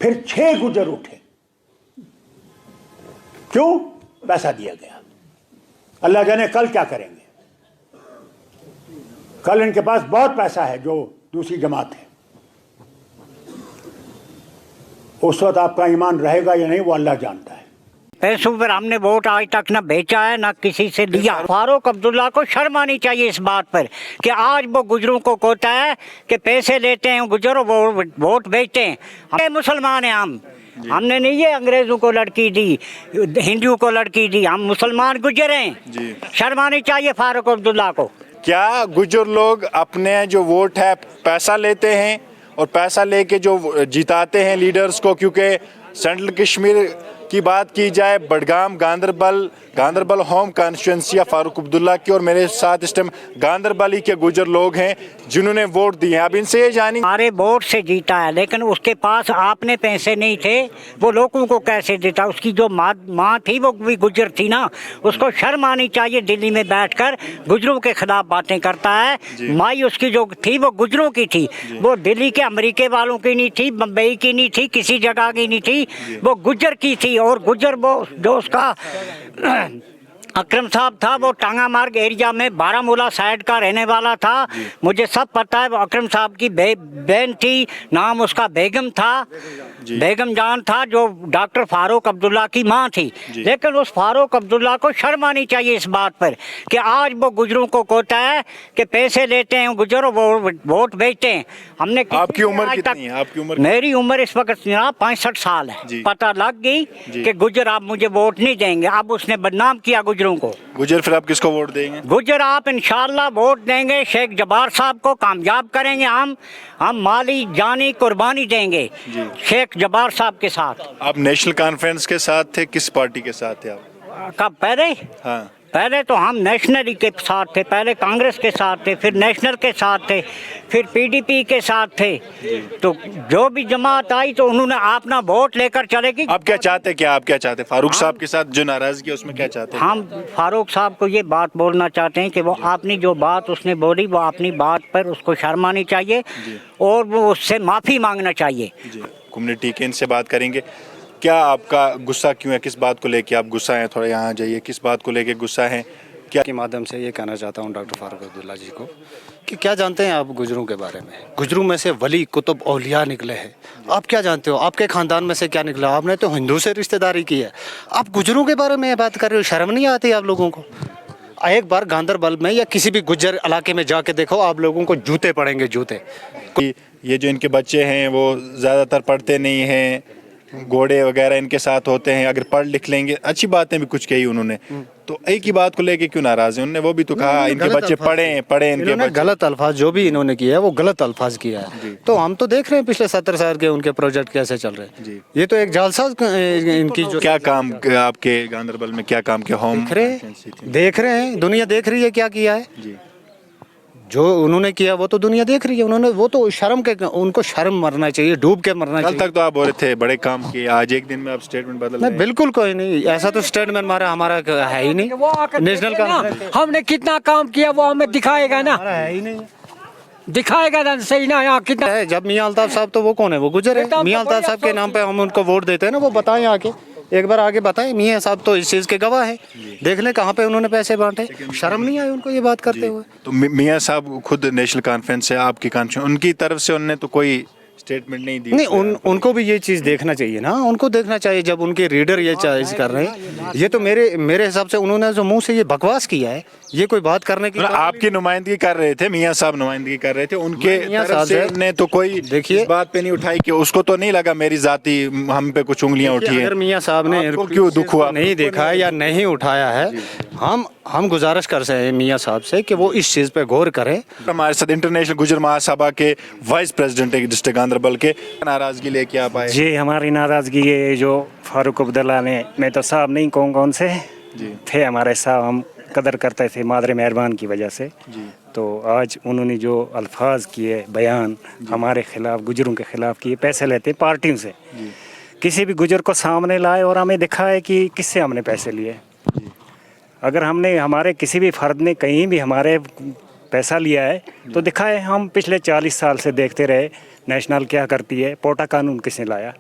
پھر 6 गुजर उठे, क्यों? पैसा दिया गया. अल्लाह जाने कल क्या करेंगे. कल इनके पास बहुत पैसा है जो दूसरी जमात है. उस वक्त आपका ईमान रहेगा या नहीं वो अल्लाह जानता है. पैसों पर हमने वोट आज तक न बेचा है न किसी से लिया. फारूक अब्दुल्ला को शर्म आनी चाहिए इस बात पर कि आज वो गुजरों को कहता है कि पैसे लेते हैं गुजरों वो वोट बेचते हैं. हम मुसलमान हैं, हमने नहीं ये अंग्रेजों को लड़की दी, हिंदुओं को लड़की दी, हम मुसलमान गुजर हैं. शर्म आनी चाहिए फारूक अब्दुल्ला को. क्या गुजर लोग अपने जो वोट है पैसा लेते हैं और पैसा लेके जो जिताते हैं लीडर्स को? क्योंकि सेंट्रल कश्मीर की बात की जाए, बडगाम गांदरबल होम कॉन्स्टिट्यूंसी फारूक अब्दुल्ला की, और मेरे साथ इस टाइम गांदरबली के गुजर लोग हैं जिन्होंने वोट दिए हैं. अब इनसे ये जानेंगे. हमारे वोट से जीता है, लेकिन उसके पास आपने पैसे नहीं थे, वो लोगों को कैसे देता? उसकी जो माँ थी वो भी गुजर थी ना, उसको शर्म आनी चाहिए. दिल्ली में बैठकर गुजरों के खिलाफ बातें करता है. माई उसकी जो थी वो गुजरों की थी, वो दिल्ली के अमेरिके वालों की नहीं थी, बम्बई की नहीं थी, किसी जगह की नहीं थी, वो गुजर की थी. और गुजर वो जो उसका अकरम साहब था वो टांगा मार्ग एरिया में बारामूला साइड का रहने वाला था. मुझे सब पता है. वो अकरम साहब की बहन थी, नाम उसका बेगम था, बेगम जान था, जो डॉक्टर फारूक अब्दुल्ला की माँ थी. लेकिन उस फारूक अब्दुल्ला को शर्म आनी चाहिए इस बात पर कि आज वो गुजरों को कहता है कि पैसे लेते हैं गुजरों वो वोट बेचते हैं. हमने आपकी उम्र कितनी है? आपकी उम्र? मेरी उम्र इस वक्त 65 साल है. पता लग गई कि गुजर आप मुझे वोट नहीं देंगे. अब उसने बदनाम किया गुजरों को. गुजर फिर आप किसको वोट देंगे? गुजर आप इंशाल्लाह वोट देंगे शेख जब्बार साहब को. कामयाब करेंगे हम माली जानी कुर्बानी देंगे शेख जब्बार साहब के साथ. आप नेशनल कॉन्फ्रेंस के साथ थे, किस पार्टी के साथ थे आप? कब? पहले हाँ, पहले तो हम नेशनल के साथ थे, पहले कांग्रेस के साथ थे, फिर नेशनल के साथ थे, फिर पीडीपी के साथ थे. तो जो भी जमात आई तो उन्होंने अपना वोट लेकर चलेगी. आप क्या चाहते? क्या आप क्या चाहते? फारूक साहब के साथ जो नाराजगी है उसमें क्या चाहते हैं? हम फारूक साहब को ये बात बोलना चाहते हैं कि वो अपनी जो बात उसने बोली वो अपनी बात पर उसको शर्म आनी चाहिए और वो उससे माफ़ी मांगना चाहिए. कम्युनिटी के इनसे बात करेंगे. क्या आपका गुस्सा क्यों है? किस बात को लेके आप गुस्सा हैं? थोड़ा यहाँ आ जाइए. किस बात को लेके गुस्सा है? क्या के माध्यम से ये कहना चाहता हूँ डॉक्टर फारूक अब्दुल्ला जी को कि क्या जानते हैं आप गुजरों के बारे में? गुजरों में से वली कुतुब औलिया निकले हैं. आप क्या जानते हो? आपके खानदान में से क्या निकला? आपने तो हिंदू से रिश्तेदारी की है. आप गुजरों के बारे में बात कर रहे हो. शर्म नहीं आती आप लोगों को? एक बार गांदरबल में या किसी भी गुज्जर इलाके में जाके देखो, आप लोगों को जूते पड़ेंगे, जूते. ये जो इनके बच्चे हैं वो ज़्यादातर पढ़ते नहीं हैं, घोड़े वगैरह इनके साथ होते हैं. अगर पढ़ लिख लेंगे, अच्छी बातें भी कुछ कही उन्होंने, तो एक ही बात को लेके क्यों नाराज हैं? उन्होंने वो भी तो कहा इनके बच्चे पढ़े इनके बच्चे. गलत अल्फाज जो भी इन्होंने किया है वो गलत अल्फाज किया है. तो हम तो देख रहे हैं पिछले 70 साल के उनके प्रोजेक्ट कैसे चल रहे हैं. ये तो एक जालसाज इनकी जो क्या काम आपके गांदरबल में क्या काम के होम देख रहे हैं, दुनिया देख रही है क्या किया है. जो उन्होंने किया वो तो दुनिया देख रही है. उन्होंने वो तो शर्म के, उनको शर्म मरना चाहिए, डूब के मरना चाहिए. कल तक तो आप बोल रहे थे बड़े काम किए, आज एक दिन में आप स्टेटमेंट बदल रहे हैं. बिल्कुल कोई नहीं. ऐसा तो स्टेटमेंट हमारा है ही नहीं. नेशनल का हमने कितना काम किया वो हमें दिखाएगा ना, है ही नहीं. दिखाएगा ना सही ना. यहाँ कितना है. जब मियां अल्ताफ साहब, तो वो कौन है? वो गुजर है. मियां अल्ताफ साहब के नाम पे हम उनको वोट देते हैं ना. वो बताएं आके, एक बार आगे बताएं. मियां साहब तो इस चीज़ के गवाह है. देख लें कहाँ पे उन्होंने पैसे बांटे. शर्म नहीं आई उनको ये बात करते हुए. तो मियां साहब खुद नेशनल कॉन्फ्रेंस से आपकी कॉन्फ्रेंस, उनकी तरफ से उन्होंने तो कोई स्टेटमेंट नहीं दी. नहीं, उनको भी ये चीज़ देखना चाहिए ना. उनको देखना चाहिए जब उनके रीडर ये चीज कर रहे हैं. ये तो मेरे हिसाब से उन्होंने जो मुंह से ये बकवास किया है, ये कोई बात करने की. आपकी नुमाइंदगी कर रहे थे, मियां साहब नुमाइंदगी कर रहे थे. उनके तरफ से ने तो कोई देखिए बात पे नहीं उठाई कि उसको तो नहीं लगा मेरी जाती हम पे कुछ उंगलियां उठी हैं. अगर मियां साहब ने क्यों दुख हुआ? नहीं देखा है या नहीं उठाया है, हम गुजारिश कर रहे हैं मियां साहब से कि वो इस चीज़ पे गौर करें. हमारे साथ इंटरनेशनल गुजर महासभा के वाइस प्रेसिडेंट है डिस्ट्रिक्ट गांदरबल के. नाराजगी लेके आप आए? जी, हमारी नाराजगी ये जो फारूक अब्दुल्ला ने, मैं तो साहब नहीं कहूँ कौन से थे हमारे साहब, हम कदर करते थे मादरे मेहरबान की वजह से. तो आज उन्होंने जो अल्फाज किए, बयान हमारे खिलाफ, गुजरों के खिलाफ किए, पैसे लेते पार्टियों से. किसी भी गुजर को सामने लाए और हमें दिखाए कि किससे हमने पैसे लिए. अगर हमने हमारे किसी भी फ़र्द ने कहीं भी हमारे पैसा लिया है तो दिखाए. हम पिछले 40 साल से देखते रहे नेशनल क्या करती है, पोटा कानून किसने लाया,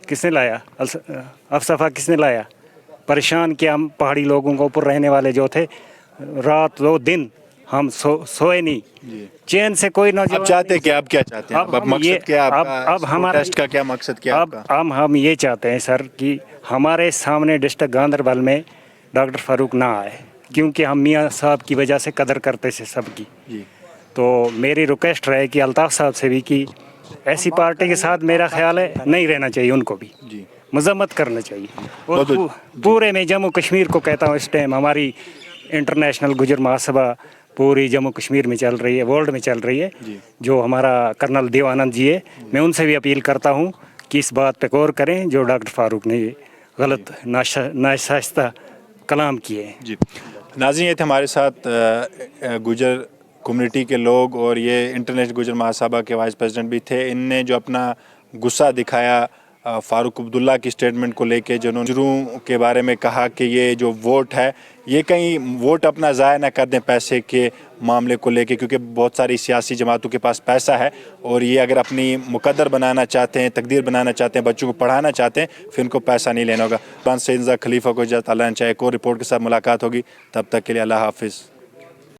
किसने लाया? अफसफा किसने लाया? परेशान किया हम पहाड़ी लोगों को, ऊपर रहने वाले जो थे, रात 2 दिन हम सोए नहीं, चैन से कोई ना। आप चाहते क्या? आप क्या चाहते हैं? अब मकसद क्या है आपका? अब हमारा प्रोटेस्ट का क्या मकसद क्या है अब आपका? हम ये चाहते हैं सर कि हमारे सामने डिस्ट्रिक्ट गांधरबल में डॉक्टर फारूक ना आए, क्योंकि हम मियाँ साहब की वजह से कदर करते थे सबकी। जी। तो मेरी रिक्वेस्ट रहे कि अल्ताफ़ साहब से भी कि ऐसी पार्टी के साथ मेरा ख्याल है नहीं रहना चाहिए, उनको भी जी। मजम्मत करना चाहिए। और पूरे में जम्मू कश्मीर को कहता हूँ, इस टाइम हमारी इंटरनेशनल गुजर महासभा पूरी जम्मू कश्मीर में चल रही है, वर्ल्ड में चल रही है। जो हमारा कर्नल देवानंद जी है, मैं उनसे भी अपील करता हूँ कि इस बात पे गौर करें जो डॉक्टर फारूक ने गलत नाशाइस्ता कलाम किए हैं। जी नाज़रीन, ये थे हमारे साथ गुजर कम्युनिटी के लोग, और ये इंटरनेशनल गुजर महासभा के वाइस प्रेसिडेंट भी थे। इनने जो अपना गुस्सा दिखाया फ़ारूक अब्दुल्ला की स्टेटमेंट को लेके, जिन्होंने गुजरों के बारे में कहा कि ये जो वोट है, ये कहीं वोट अपना ज़ाया ना कर दें पैसे के मामले को लेके, क्योंकि बहुत सारी सियासी जमातों के पास पैसा है और ये अगर अपनी मुकद्दर बनाना चाहते हैं, तकदीर बनाना चाहते हैं, बच्चों को पढ़ाना चाहते हैं, फिर इनको पैसा नहीं लेना होगा। सैयद खलीफा को इजाज़त, अल्लाह ने चाहे एक और रिपोर्ट के साथ मुलाकात होगी। तब तक के लिए अल्लाह हाफिज़।